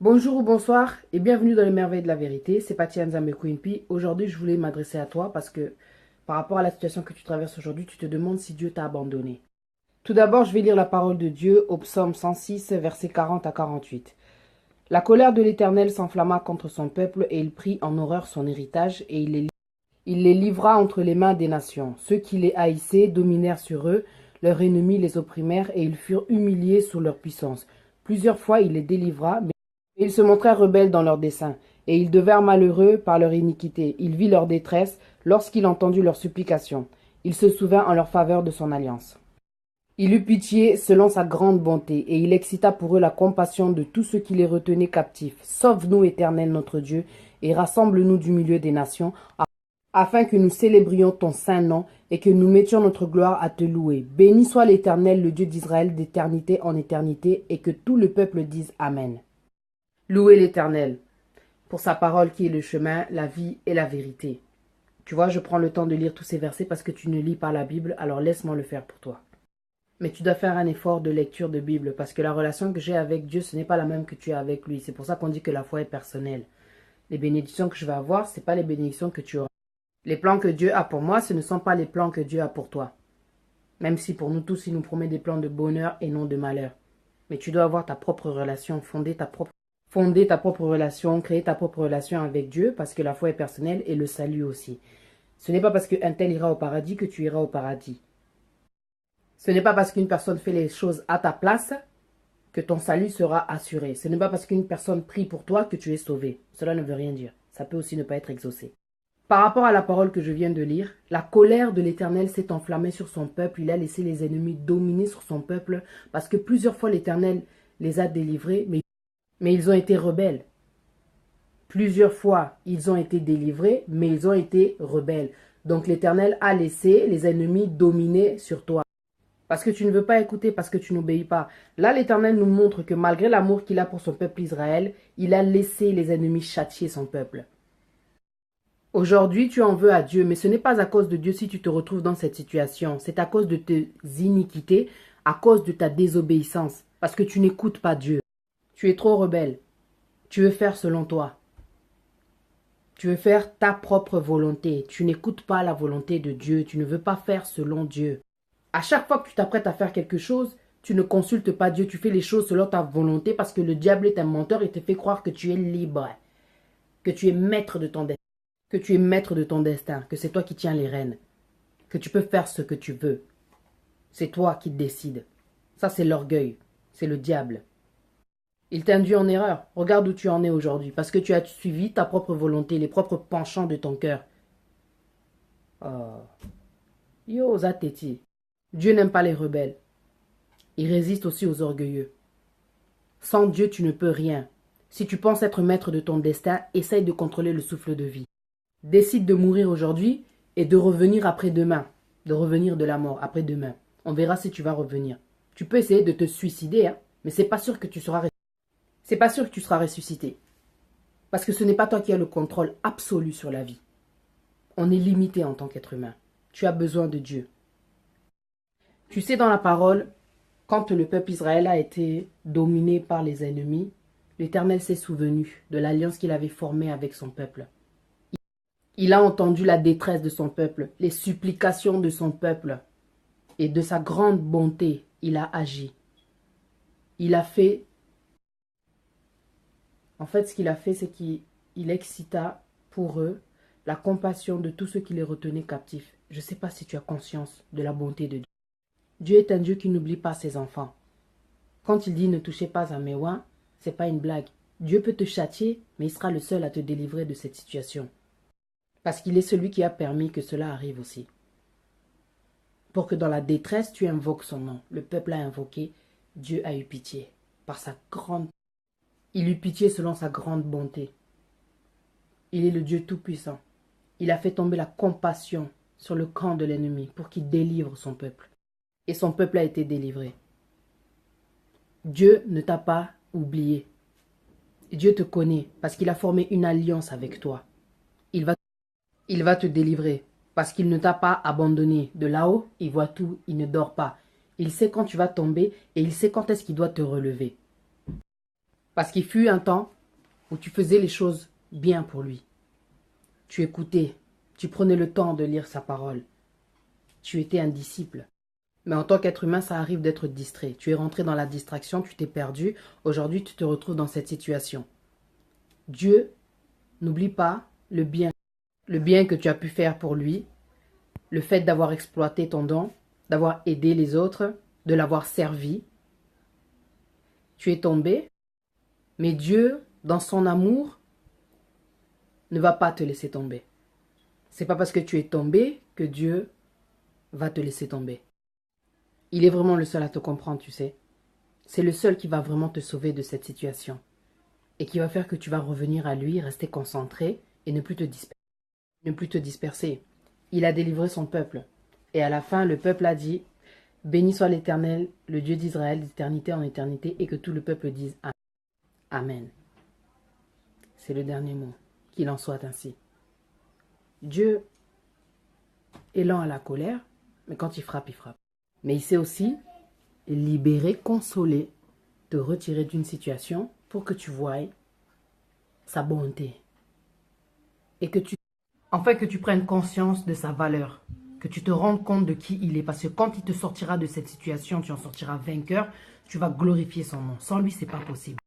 Bonjour ou bonsoir et bienvenue dans les merveilles de la vérité. C'est Patty Nzambe Queen. Aujourd'hui, je voulais m'adresser à toi parce que par rapport à la situation que tu traverses aujourd'hui, tu te demandes si Dieu t'a abandonné. Tout d'abord, je vais lire la parole de Dieu au psaume 106, versets 40 à 48. La colère de l'Éternel s'enflamma contre son peuple et il prit en horreur son héritage et il les livra entre les mains des nations. Ceux qui les haïssaient dominèrent sur eux, leurs ennemis les opprimèrent et ils furent humiliés sous leur puissance. Plusieurs fois il les délivra, mais ils se montrèrent rebelles dans leurs desseins, et ils devinrent malheureux par leur iniquité. Il vit leur détresse lorsqu'il entendit leurs supplications. Il se souvint en leur faveur de son alliance. Il eut pitié selon sa grande bonté, et il excita pour eux la compassion de tous ceux qui les retenaient captifs. Sauve-nous, Éternel notre Dieu, et rassemble-nous du milieu des nations, afin que nous célébrions ton saint nom et que nous mettions notre gloire à te louer. Béni soit l'Éternel, le Dieu d'Israël, d'éternité en éternité, et que tout le peuple dise Amen. Louez l'Éternel pour sa parole qui est le chemin, la vie et la vérité. Tu vois, je prends le temps de lire tous ces versets parce que tu ne lis pas la Bible, alors laisse-moi le faire pour toi. Mais tu dois faire un effort de lecture de Bible parce que la relation que j'ai avec Dieu, ce n'est pas la même que tu as avec lui. C'est pour ça qu'on dit que la foi est personnelle. Les bénédictions que je vais avoir, ce n'est pas les bénédictions que tu auras. Les plans que Dieu a pour moi, ce ne sont pas les plans que Dieu a pour toi. Même si pour nous tous, il nous promet des plans de bonheur et non de malheur. Mais tu dois avoir ta propre relation, fonder ta propre relation, créer ta propre relation avec Dieu, parce que la foi est personnelle et le salut aussi. Ce n'est pas parce qu'un tel ira au paradis que tu iras au paradis. Ce n'est pas parce qu'une personne fait les choses à ta place que ton salut sera assuré. Ce n'est pas parce qu'une personne prie pour toi que tu es sauvé. Cela ne veut rien dire. Ça peut aussi ne pas être exaucé. Par rapport à la parole que je viens de lire, la colère de l'Éternel s'est enflammée sur son peuple. Il a laissé les ennemis dominer sur son peuple parce que plusieurs fois l'Éternel les a délivrés, mais ils ont été rebelles. Plusieurs fois, ils ont été délivrés, mais ils ont été rebelles. Donc l'Éternel a laissé les ennemis dominer sur toi. Parce que tu ne veux pas écouter, parce que tu n'obéis pas. Là, l'Éternel nous montre que malgré l'amour qu'il a pour son peuple Israël, il a laissé les ennemis châtier son peuple. Aujourd'hui, tu en veux à Dieu, mais ce n'est pas à cause de Dieu si tu te retrouves dans cette situation. C'est à cause de tes iniquités, à cause de ta désobéissance, parce que tu n'écoutes pas Dieu. Tu es trop rebelle. Tu veux faire selon toi. Tu veux faire ta propre volonté. Tu n'écoutes pas la volonté de Dieu. Tu ne veux pas faire selon Dieu. À chaque fois que tu t'apprêtes à faire quelque chose, tu ne consultes pas Dieu. Tu fais les choses selon ta volonté parce que le diable est un menteur et te fait croire que tu es libre, que tu es maître de ton destin, que c'est toi qui tiens les rênes, que tu peux faire ce que tu veux. C'est toi qui décides. Ça, c'est l'orgueil. C'est le diable. Il t'induit en erreur. Regarde où tu en es aujourd'hui. Parce que tu as suivi ta propre volonté, les propres penchants de ton cœur. Oh. Yo, Zateti. Dieu n'aime pas les rebelles. Il résiste aussi aux orgueilleux. Sans Dieu, tu ne peux rien. Si tu penses être maître de ton destin, essaye de contrôler le souffle de vie. Décide de mourir aujourd'hui et de revenir après-demain. De revenir de la mort après-demain. On verra si tu vas revenir. Tu peux essayer de te suicider, hein, mais c'est pas sûr que tu seras ressuscité. Parce que ce n'est pas toi qui as le contrôle absolu sur la vie. On est limité en tant qu'être humain. Tu as besoin de Dieu. Tu sais, dans la parole, quand le peuple Israël a été dominé par les ennemis, l'Éternel s'est souvenu de l'alliance qu'il avait formée avec son peuple. Il a entendu la détresse de son peuple, les supplications de son peuple, et de sa grande bonté, il a agi. Il a fait... En fait, ce qu'il a fait, c'est qu'il excita pour eux la compassion de tous ceux qui les retenaient captifs. Je ne sais pas si tu as conscience de la bonté de Dieu. Dieu est un Dieu qui n'oublie pas ses enfants. Quand il dit ne touchez pas à mes oins, ce n'est pas une blague. Dieu peut te châtier, mais il sera le seul à te délivrer de cette situation. Parce qu'il est celui qui a permis que cela arrive aussi. Pour que dans la détresse, tu invoques son nom. Le peuple a invoqué, Dieu a eu pitié. Il eut pitié selon sa grande bonté. Il est le Dieu Tout-Puissant. Il a fait tomber la compassion sur le camp de l'ennemi pour qu'il délivre son peuple. Et son peuple a été délivré. Dieu ne t'a pas oublié. Dieu te connaît parce qu'il a formé une alliance avec toi. Il va te délivrer parce qu'il ne t'a pas abandonné. De là-haut, il voit tout, il ne dort pas. Il sait quand tu vas tomber et il sait quand est-ce qu'il doit te relever. Parce qu'il fut un temps où tu faisais les choses bien pour lui. Tu écoutais, tu prenais le temps de lire sa parole. Tu étais un disciple. Mais en tant qu'être humain, ça arrive d'être distrait. Tu es rentré dans la distraction, tu t'es perdu. Aujourd'hui, tu te retrouves dans cette situation. Dieu, n'oublie pas le bien que tu as pu faire pour lui, le fait d'avoir exploité ton don, d'avoir aidé les autres, de l'avoir servi. Tu es tombé, mais Dieu, dans son amour, ne va pas te laisser tomber. C'est pas parce que tu es tombé que Dieu va te laisser tomber. Il est vraiment le seul à te comprendre, tu sais. C'est le seul qui va vraiment te sauver de cette situation. Et qui va faire que tu vas revenir à lui, rester concentré et ne plus te disperser. Il a délivré son peuple. Et à la fin, le peuple a dit, béni soit l'Éternel, le Dieu d'Israël, d'éternité en éternité, et que tout le peuple dise Amen. C'est le dernier mot. Qu'il en soit ainsi. Dieu est lent à la colère, mais quand il frappe, il frappe. Mais il sait aussi libérer, consoler, te retirer d'une situation pour que tu voies sa bonté. Et que tu prennes conscience de sa valeur. Que tu te rendes compte de qui il est. Parce que quand il te sortira de cette situation, tu en sortiras vainqueur, tu vas glorifier son nom. Sans lui, c'est pas possible.